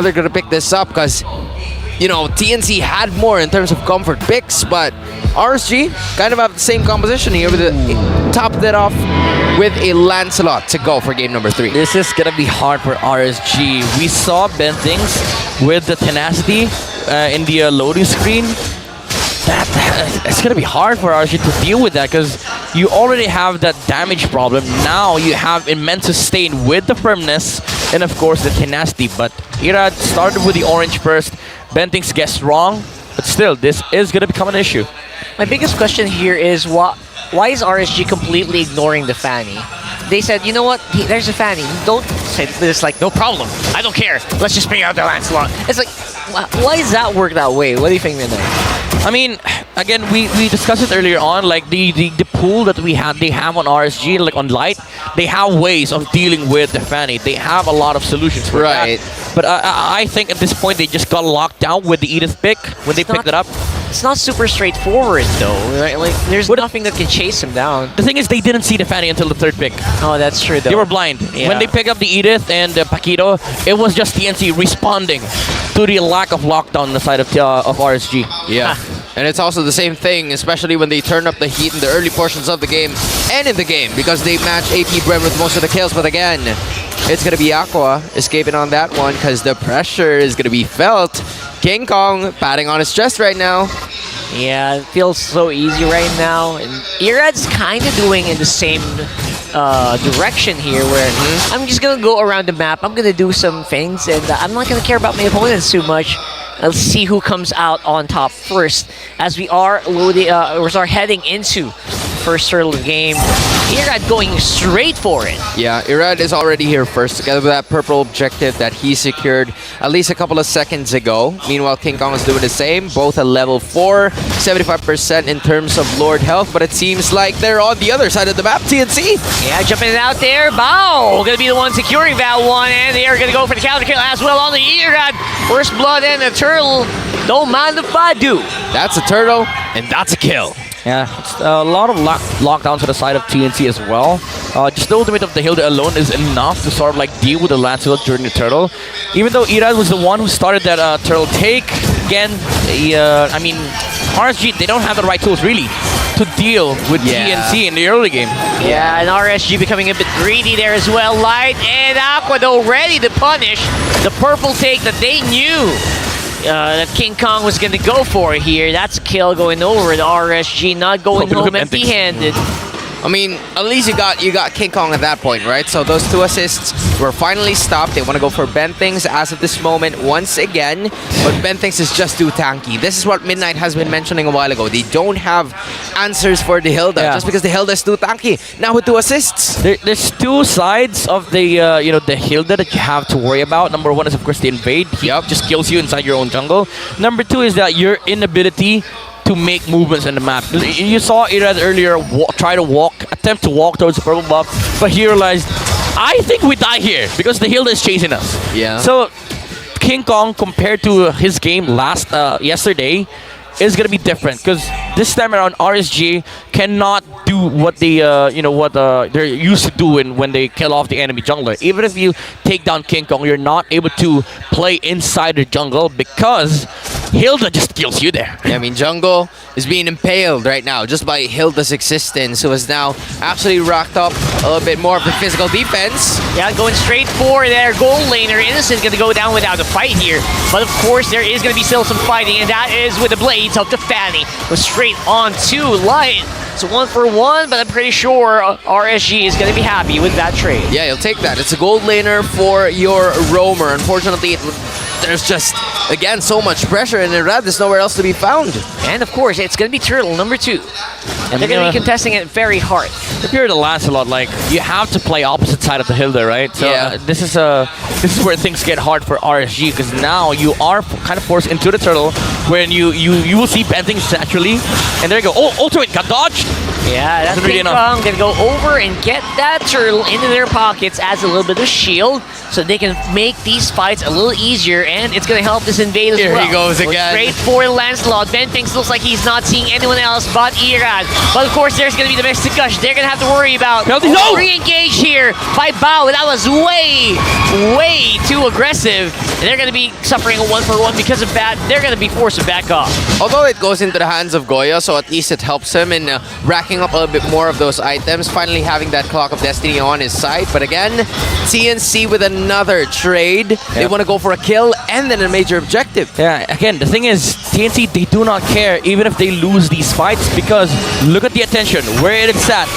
they're gonna pick this up because, you know, TNC had more in terms of comfort picks, but RSG kind of have the same composition here with topped it off with a Lancelot to go for game number 3. This is gonna be hard for RSG. We saw Bentings with the tenacity in the loading screen. It's gonna be hard for RSG to deal with that because you already have that damage problem. Now you have immense sustain with the firmness and of course the tenacity. But Irad started with the orange first. Bentings guessed wrong, but still this is gonna become an issue. My biggest question here is why is RSG completely ignoring the Fanny? They said, you know what, there's a Fanny. Don't say this, like, no problem. I don't care. Let's just bring out the Lancelot. It's like, why does that work that way? What do you think, Minnow? I mean, again, we discussed it earlier on, like the pool that they have on RSG, like on Light, they have ways of dealing with the Fanny. They have a lot of solutions for that. But I think at this point they just got locked down with the Edith pick when they picked it up. It's not super straightforward though. Right? Like there's nothing that can chase him down. The thing is, they didn't see the Fanny until the 3rd pick. Oh, that's true though. They were blind. Yeah. When they picked up the Edith and Paquito, it was just TNC responding to the lack of lockdown on the side of RSG. Yeah. And it's also the same thing, especially when they turn up the heat in the early portions of the game and in the game, because they match AP Bren with most of the kills. But again, it's going to be Aqua escaping on that one because the pressure is going to be felt. King Kong patting on his chest right now. Yeah, it feels so easy right now. And Irad's kind of doing in the same direction here where I'm just going to go around the map. I'm going to do some things and I'm not going to care about my opponents too much. Let's see who comes out on top first as we are heading into first turtle of the game. Irad going straight for it. Yeah, Irad is already here first together with that purple objective that he secured at least a couple of seconds ago. Meanwhile, King Kong is doing the same. Both at level 4, 75% in terms of Lord health, but it seems like they're on the other side of the map, TNC. Yeah, jumping out there. Bao gonna be the one securing that one, and they are gonna go for the counter kill as well on the Irad. First blood and a turtle. Don't mind if I do. That's a turtle, and that's a kill. Yeah, it's a lot of lockdowns to the side of TNC as well. Just the ultimate of the Hilda alone is enough to sort of like deal with the Lancelot during the turtle. Even though Irad was the one who started that turtle take, again, I mean, RSG, they don't have the right tools really to deal with TNC in the early game. Yeah, and RSG becoming a bit greedy there as well. Light and Aqua though ready to punish the purple take that they knew that King Kong was going to go for here. That's a kill going over the RSG, not going home empty-handed. I mean, at least you got King Kong at that point, right? So those 2 assists were finally stopped. They want to go for Bentings as of this moment once again, but Bentings is just too tanky. This is what Midnight has been mentioning a while ago. They don't have answers for the Hilda just because the Hilda is too tanky. Now with 2 assists. There's 2 sides of the the Hilda that you have to worry about. Number 1 is of course the invade. He just kills you inside your own jungle. Number 2 is that your inability to make movements in the map. You saw Irad earlier attempt to walk towards the purple buff, but he realized, I think we die here because the Hilda is chasing us. Yeah. So King Kong compared to his game yesterday is gonna be different because this time around RSG cannot do what they they're used to doing when they kill off the enemy jungler. Even if you take down King Kong, you're not able to play inside the jungle because Hilda just kills you there. Yeah, I mean, jungle is being impaled right now just by Hilda's existence, who has now actually racked up a little bit more of the physical defense. Yeah, going straight for their gold laner. Innocent going to go down without a fight here. But of course, there is going to be still some fighting, and that is with the blades of the Fanny. But straight on to Light. It's 1-for-1, but I'm pretty sure RSG is going to be happy with that trade. Yeah, you'll take that. It's a gold laner for your roamer. Unfortunately, there's just, again, so much pressure, and Irad is nowhere else to be found. And of course, it's going to be turtle number 2. And they're going to be contesting it very hard. If you're the Lancelot, like, you have to play opposite side of the Hilda, right? So this is where things get hard for RSG, because now you are kind of forced into the turtle when you will see Bentings naturally, and there you go. Oh, ultimate got dodged. Yeah, that's Wasn't really King enough. Kong gonna go over and get that turtle into their pockets as a little bit of shield, so they can make these fights a little easier, and it's gonna help this invade as Here well. he goes Going again. straight for Lancelot. Ben thinks looks like he's not seeing anyone else but Irad. But of course, there's gonna be the Mystic Gush. They're gonna have to worry about Penalty zone! re-engage here by Bao. That was way too aggressive. And they're gonna be suffering a 1-for-1 because of that. They're gonna be forced to back off. Although it goes into the hands of Goyo, so at least it helps him in racking up a little bit more of those items, finally having that Clock of Destiny on his side. But again, TNC with another trade. They want to go for a kill and then a major objective. Yeah, again, the thing is, TNC, they do not care even if they lose these fights, because look at the attention, where it's at.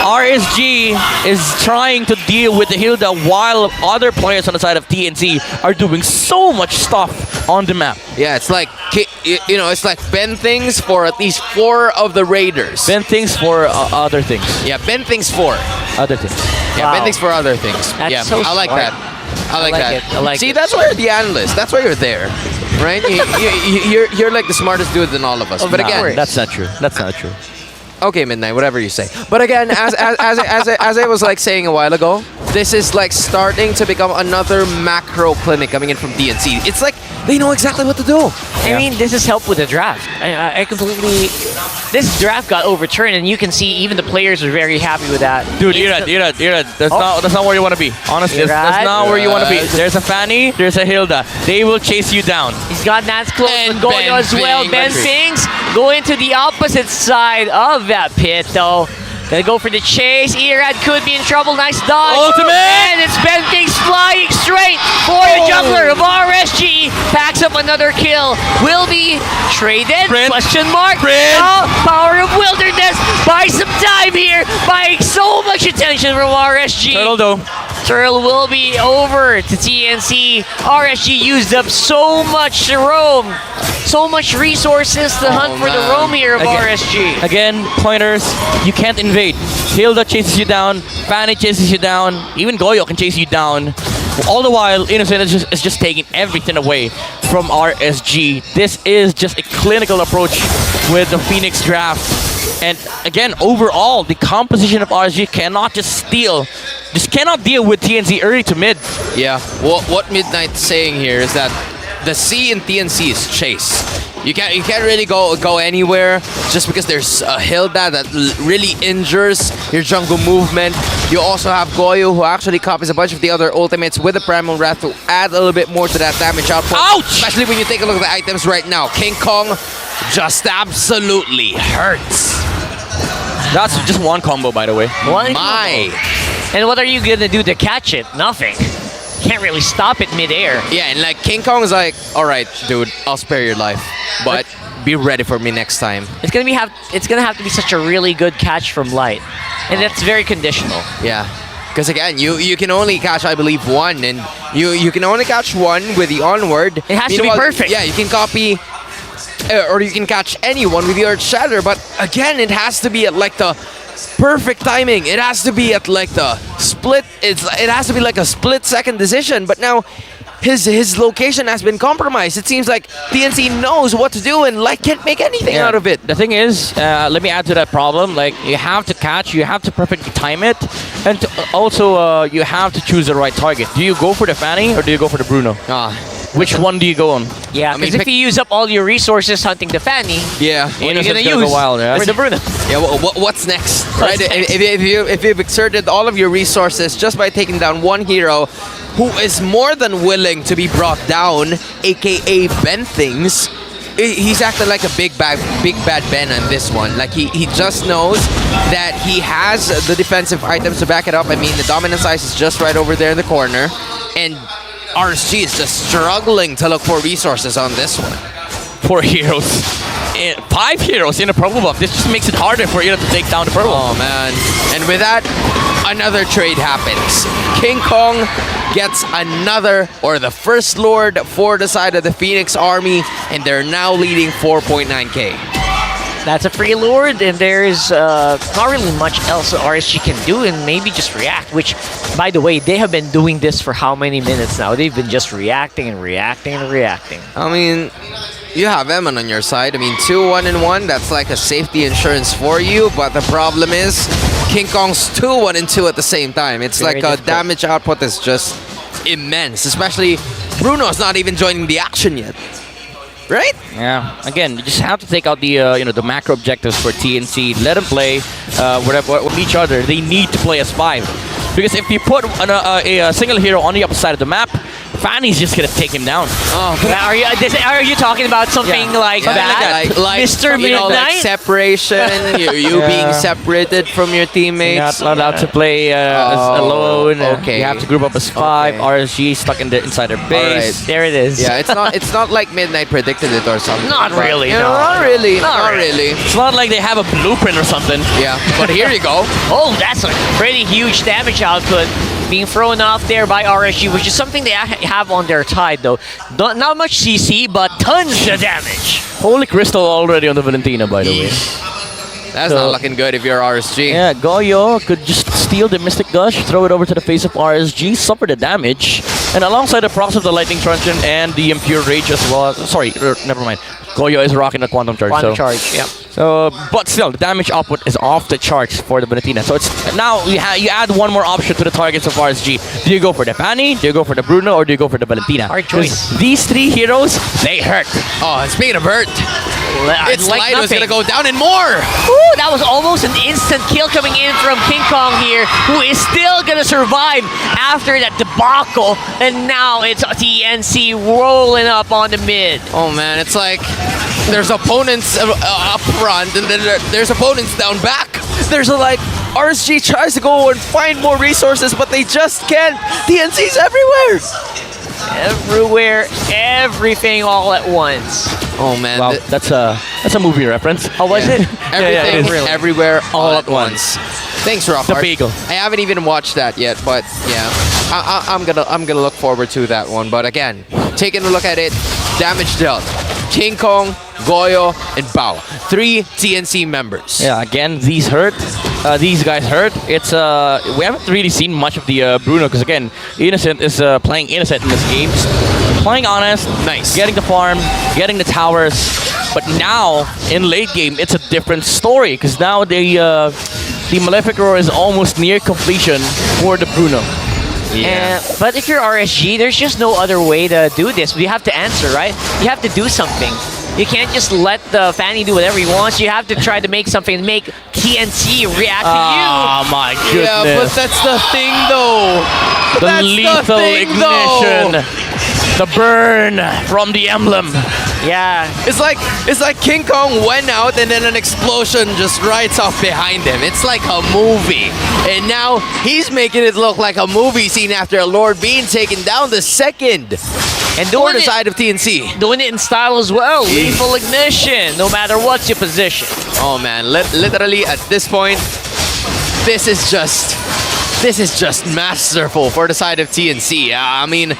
RSG is trying to deal with the Hilda while other players on the side of TNC are doing so much stuff on the map. Yeah, it's like, you know, it's like Ben things for at least 4 of the Raiders. Ben thinks for other things. Yeah, Ben things 4. Other things. Yeah, Wow. Ben thinks for other things. That's yeah, so I like smart. that. I like like that. it. I like See, it. that's why you're the analyst. That's why you're there, right? You're like the smartest dude than all of us. But Nah, again, that's not true. That's not true. okay, Midnight, whatever you say. But again, as I was like saying a while ago, this is like starting to become another macro clinic coming in from DNC. It's like they know exactly what to do. I mean, this has helped with the draft. I completely... This draft got overturned, and you can see even the players are very happy with that. Dude, It's Irad, that's not where you want to be. Honestly, that's Irad. not where you want to be. There's a Fanny, there's a Hilda. They will chase you down. He's got Nats close And with Goyo Ben as well. Fing. Ben Fings going to the opposite side of that pit, though. Gonna go for the chase. Irad could be in trouble. Nice dodge. Ultimate! And it's Ben Fings flying straight for the jungler of RSG. Packs up another kill. Will be traded? Print. Question mark. Print. Oh, Power of Wilderness. Buy some time here. Buying so much attention from RSG. Turtle though. Turtle will be over to TNC. RSG used up so much to roam. So much resources to hunt for the man. roam here of Again. RSG. Again, pointers, you can't invade. Hilda chases you down, Fanny chases you down, even Goyo can chase you down. All the while, Innocent is just taking everything away from RSG. This is just a clinical approach with the Phoenix draft. And again, overall, the composition of RSG cannot just cannot deal with TNC early to mid. Yeah. What Midnight's saying here is that the C in TNC is chase. You can't really go anywhere just because there's a Hilda that really injures your jungle movement. You also have Goyo, who actually copies a bunch of the other ultimates with the Primal Wrath to add a little bit more to that damage output. Ouch! Especially when you take a look at the items right now. King Kong just absolutely hurts. That's just one combo, by the way. One My. combo. And what are you gonna do to catch it? Nothing. Can't really stop it midair. Yeah, and like King Kong is like, all right, dude, I'll spare your life, but be ready for me next time. It's gonna have to be such a really good catch from Light, and that's very conditional. Yeah, because again, you can only catch, I believe, one, and you can only catch one with the onward. It has to be perfect. Yeah, you can copy, or you can catch anyone with the Earth Shatter, but again, it has to be at like the perfect timing. It has to be at like the split. It has to be like a split-second decision. But now, his location has been compromised. It seems like TNC knows what to do, and Light can't make anything out of it. The thing is, let me add to that problem. Like, you have to catch, you have to perfectly time it, and also you have to choose the right target. Do you go for the Fanny or do you go for the Bruno? Which one do you go on? Yeah, I mean, because if you use up all your resources hunting the Fanny, Yeah. what are you Innocent's gonna gonna use? go wild, right? Or the Bruno. Yeah, what's next? Right? next? If you've exerted all of your resources just by taking down one hero who is more than willing to be brought down, aka Ben Things, he's acting like a big bad Ben on this one. Like he just knows that he has the defensive items to back it up. I mean, the dominance ice is just right over there in the corner, and RSG is just struggling to look for resources on this one. 4 heroes. 5 heroes in a purple buff. This just makes it harder for you to take down the purple. Oh man. And with that, another trade happens. King Kong gets another, or the first lord for the side of the Phoenix army, and they're now leading 4.9k. That's a free lord, and there's not really much else that RSG can do, and maybe just react, which, by the way, they have been doing this for how many minutes now? They've been just reacting and reacting and reacting. I mean, you have Eman on your side. I mean, 2-1-1, that's like a safety insurance for you. But the problem is, King Kong's 2-1-2 at the same time. It's Very like a difficult. damage output is just immense. Especially Bruno's not even joining the action yet. Right? Yeah. Again, you just have to take out the the macro objectives for TNC. Let them play whatever with each other. They need to play as 5. Because if you put a single hero on the opposite side of the map, Fanny's just gonna take him down. Oh, Now, are you talking about something like yeah, that? like Mr. you know, like Midnight? separation, you Yeah. being separated from your You're teammates. not allowed to play alone. okay. You have to group up as 5. Okay. RSG stuck inside their base. There it is. Yeah, it's not like Midnight predicted it or something. Not but, really, you know, no. not really. Not Not really. really. It's not like they have a blueprint or something. Yeah, but here you go. Oh, that's a pretty huge damage output being thrown off there by RSG, which is something they have on their side, though. Not much CC, but tons of damage. Holy crystal already on the Valentina, by the way. That's So- not looking good if you're RSG. Yeah, Goyo could just steal the Mystic Gush, throw it over to the face of RSG, suffer the damage, and alongside the procs of the Lightning Truncheon and the Impure Rage as well. Sorry, never mind. Goyo is rocking the Quantum Charge. Quantum so. charge, yeah. So, but still, the damage output is off the charts for the Valentina. So it's now you add one more option to the targets of RSG. Do you go for the Fanny? Do you go for the Bruno? Or do you go for the Valentina? Hard 'Cause choice. these 3 heroes, they hurt. Oh, and speaking of hurt, it's like Lido's nothing. gonna go down and more. Ooh, that was almost an instant kill coming in from King Kong here, who is still gonna survive after that debacle. And now it's TNC rolling up on the mid. Oh man, it's like there's opponents up front and then there's opponents down back. There's like RSG tries to go and find more resources, but they just can't. TNC's everywhere. Everywhere, everything all at once. Oh man, Wow, that's a movie reference. Oh, was it? everything, it is. everywhere, all All at at once. Thanks, The Rockart. Beagle. I haven't even watched that yet, but yeah, I'm gonna look forward to that one. But again, taking a look at it, damage dealt. King Kong, Goyo, and Bao. 3 TNC members. Yeah, again, these hurt. These guys hurt. It's we haven't really seen much of the Bruno because again, Innocent is playing Innocent in this game, just playing honest, Nice. getting the farm, getting the towers. But now in late game, it's a different story because now the Malefic Roar is almost near completion for the Bruno. But if you're RSG, there's just no other way to do this. You have to answer, right? You have to do something. You can't just let the Fanny do whatever he wants. You have to try to make something, make TNC react to you. Oh my goodness! Yeah, but that's the thing, though. the That's lethal thing, ignition, though. the burn from the emblem. Yeah. It's like King Kong went out and then an explosion just rides off behind him. It's like a movie. And now he's making it look like a movie scene after Lord being taken down the second. And For doing the it, side of TNC. doing it in style as well. Lethal ignition, no matter what's your position. Oh man, literally at this point, this is just masterful for the side of TNC. I mean,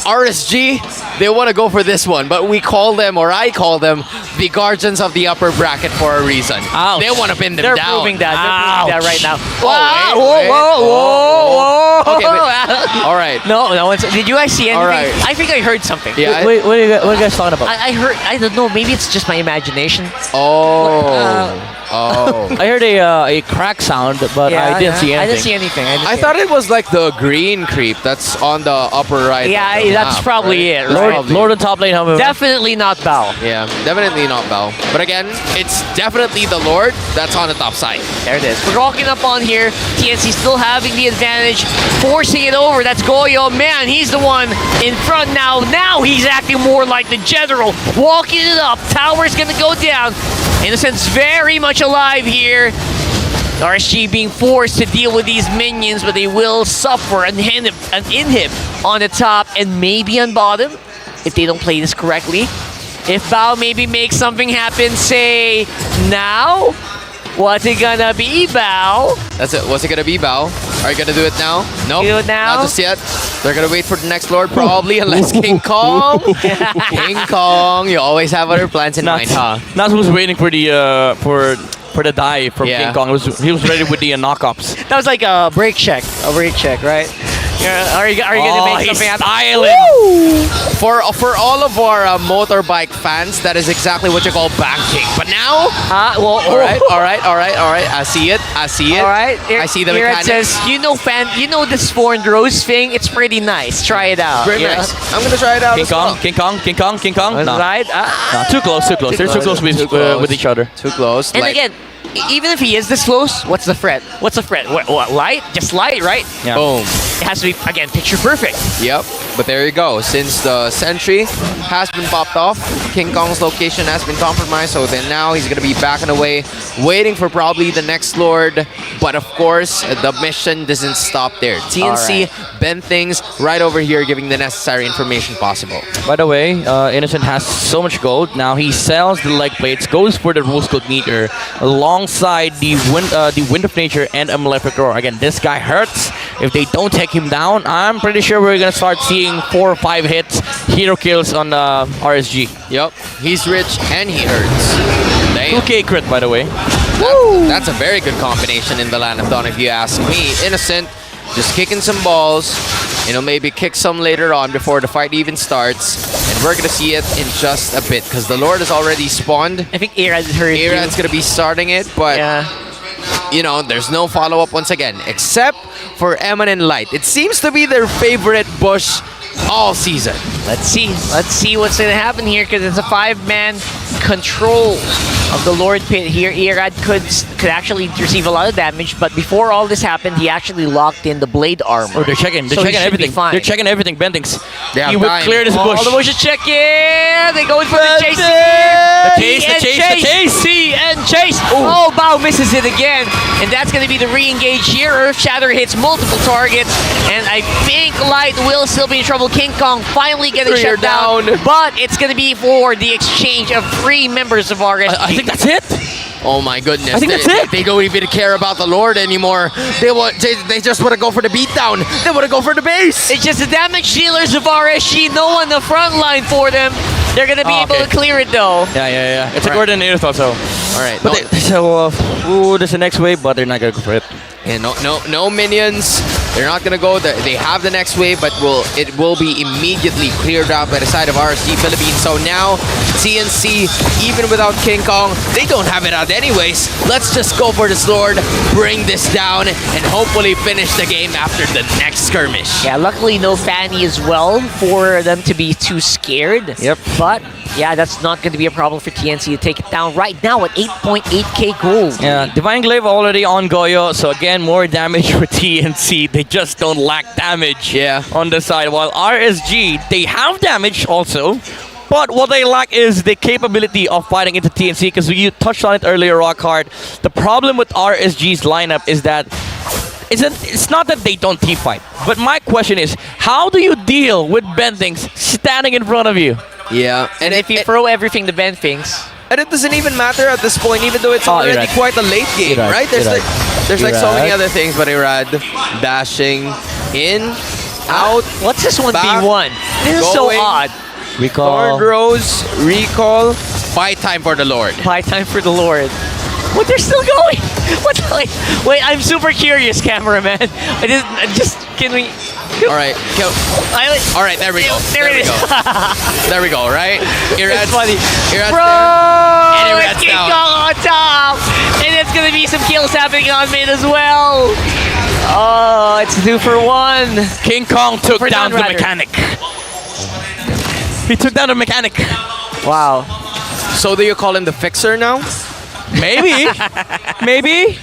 RSG, they want to go for this one, but we call them, or I call them, the guardians of the upper bracket for a reason. Ouch. They want to pin them They're down. proving that. They're proving that right now. wait, Whoa, wait. whoa, whoa. Okay, but- all right. No, did you guys see anything? All right. I think I heard something. Yeah. Wait, what are you guys talking about? I heard, I don't know, maybe it's just my imagination. Oh. I heard a crack sound, but I didn't see anything. I didn't see anything. I thought it was like the green creep that's on the upper right. Yeah, of the that's map, probably right? it, That's right? probably Lord it. of top lane, however. Definitely not Bao. Yeah, definitely not Bao. But again, it's definitely the Lord that's on the top side. There it is. We're rocking up on here. TNC still having the advantage, forcing it over. That's Goyo. Man, he's the one in front now. Now he's acting more like the general, walking it up. Tower's gonna go down. Innocent's very much alive here. RSG being forced to deal with these minions, but they will suffer an inhib on the top and maybe on bottom if they don't play this correctly. If Bao maybe makes something happen, say now. What's it gonna be, Bao? That's it. What's it gonna be, Bao? Are you gonna do it now? Nope. Do it now? Not just yet. They're gonna wait for the next Lord, probably, unless King Kong. King Kong, you always have other plans in mind, huh? Nats was waiting for the for the die from Yeah. King Kong. He was ready with the knockups. That was like a break check. A break check, right? Are you gonna make he's something happen? styling. For all of our motorbike fans, that is exactly what you call banking. But now, Well, all right. I see it. All right. I see the Here it mechanics. says, you know the Spawned Rose thing? It's pretty nice. Try it out. Very Yeah. nice. I'm gonna try it out King as well. Kong, King Kong, King Kong, King Kong. No, Right? no, too close, too close. They're too close with each other. Too close. And like, again, even if he is this close, what's the threat? What's the threat? What, light? Just light, right? Yeah. boom. It has to be, again, picture perfect. Yep. But there you go. Since the sentry has been popped off, King Kong's location has been compromised. So then now he's gonna be backing away, waiting for probably the next Lord. But of course, the mission doesn't stop there. TNC bend things right over here, giving the necessary information possible. By the way, Innocent has so much gold. Now he sells the leg plates, goes for the rules code meter alongside the wind of nature and a malefic roar. Again, this guy hurts. If they don't take him down, I'm pretty sure we're gonna start seeing 4 or 5 hits, hero kills on RSG. Yep. He's rich and he hurts. Damn. 2K crit, by the way. That's a very good combination in the Land of Dawn, if you ask me. Innocent, just kicking some balls. Maybe kick some later on before the fight even starts. And we're gonna see it in just a bit, because the Lord is already spawned. I think Irad heard you. Irad's gonna be starting it, but there's no follow-up once again, except for Eminent Light. It seems to be their favorite bush all season. Let's see what's gonna happen here, because it's a 5-man control of the Lord Pit here. Irad could actually receive a lot of damage, but before all this happened, he actually locked in the blade armor. Oh, they're checking. They're So he checking should be everything. fine. They're checking everything. Bendings. Yeah, He would time. clear this bush. All the bushes check in. They going for the chase. The chase, the And chase, the chase. See and chase. Oh, Bao misses it again, and that's going to be the re-engage here. Earth Shatter hits multiple targets, and I think Light will still be in trouble. King Kong finally getting Three are shut down, down. but it's going to be for the exchange of 3 members of RSG. I think that's it. Oh my goodness. I think that's it. They don't even care about the Lord anymore. They just want to go for the beatdown. They want to go for the base. It's just the damage dealers of RSG. No one the front line for them. They're going to be able to clear it though. Yeah. It's a Right. coordinated thought, so. All right. But there's the next wave, but they're not gonna go for it. And no minions. They're not gonna go. They have the next wave, but it will be immediately cleared out by the side of RSG Philippines. So now TNC, even without King Kong, they don't have it out anyways. Let's just go for this Lord, bring this down, and hopefully finish the game after the next skirmish. Yeah, luckily no Fanny as well for them to be too scared. Yep. But yeah, that's not going to be a problem for TNC to take it down right now at 8.8k gold. Yeah, Divine Glaive already on Goyo, so again, more damage for TNC. They just don't lack damage on the side. While RSG, they have damage also, but what they lack is the capability of fighting into TNC, because you touched on it earlier, Rockhard. The problem with RSG's lineup is that it's not that they don't team fight, but my question is, how do you deal with Bendings standing in front of you? Yeah, And if you throw everything to bend things, and it doesn't even matter at this point, even though it's you're already right. quite a late game, You're right, right? There's you're like so many right. other things, but Irad dashing in, out, what's this one back, B1? This is so going. odd. Recall. Thornrose, recall, fight time for the Lord. Buy time for the Lord. What, they're still going? What the, wait, I'm super curious, cameraman. Can we... All right, all right, there we go. There it is. There we go, right? It's funny. Irad's Bro! there. And Irad's King down. Kong on top! And it's gonna be some kills happening on mid as well. Oh, it's 2 for 1. King Kong took For down the non-rider. mechanic. He took down the mechanic. Wow. So do you call him the fixer now? Maybe. Maybe.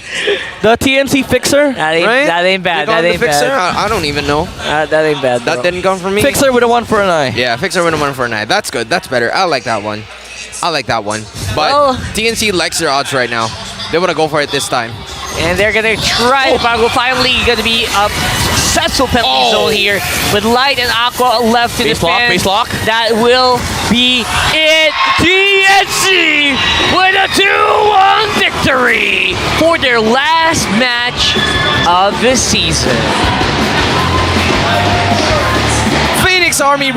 The TNC fixer. That ain't, Right? that ain't bad. You call That him ain't the fixer? bad. I don't even know. That ain't bad. That bro. didn't come from me. Fixer with a 1 for an eye. Yeah, fixer with a 1 for a 9. That's good. That's better. I like that one. But Well- TNC likes their odds right now. They want to go for it this time. And they're gonna try. We're finally gonna be a successful penalty zone here with Light and Aqua left to Base lock, defend. base lock. That will be it. TNC with a 2-1 victory for their last match of the season. Phoenix Army